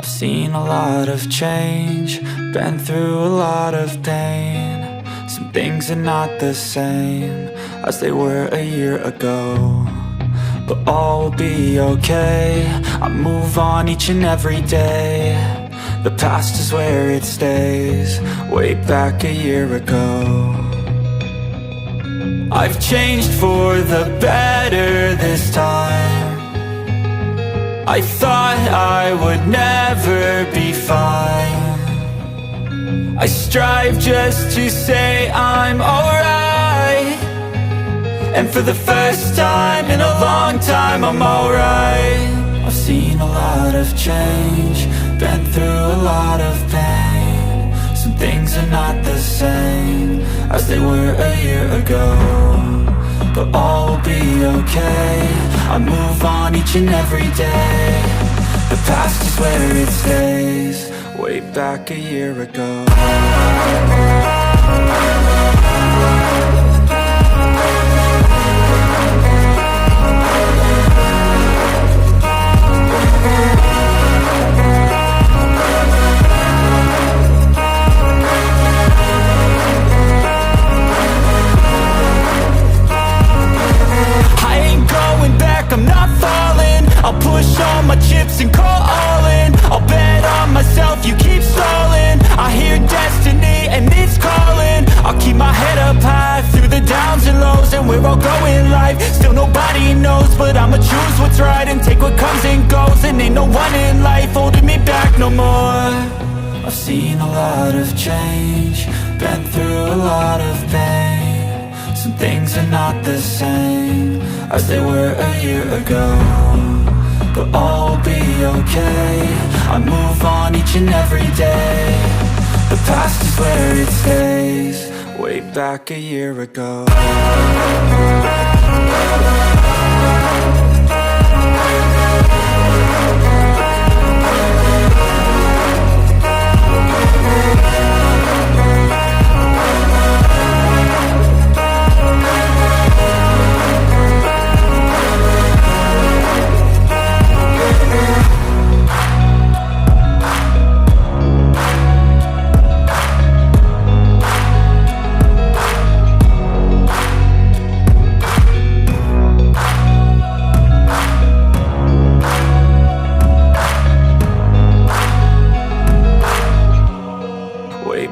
I've seen a lot of change, been through a lot of pain. Some things are not the same as they were a year ago, but all will be okay. I move on each and every day. The past is where it stays, way back a year ago. I've changed for the better this time. I thought I would never be fine. I strive just to say I'm alright, and for the first time in a long time I'm alright. I've seen a lot of change, been through a lot of pain. Some things are not the same as they were a year ago, but all will be okay. I move on each and every day. The past is where it stays, way back a year ago. I'm not falling, I'll push all my chips and call all in. I'll bet on myself, you keep stalling. I hear destiny and it's calling. I'll keep my head up high through the downs and lows, and we're all going life. Still nobody knows, but I'ma choose what's right and take what comes and goes. And ain't no one in life holding me back no more. I've seen a lot of change, been through a lot of pain. Some things are not the same as they were a year ago, but all will be okay. I move on each and every day. The past is where it stays, way back a year ago.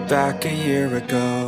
Back a year ago.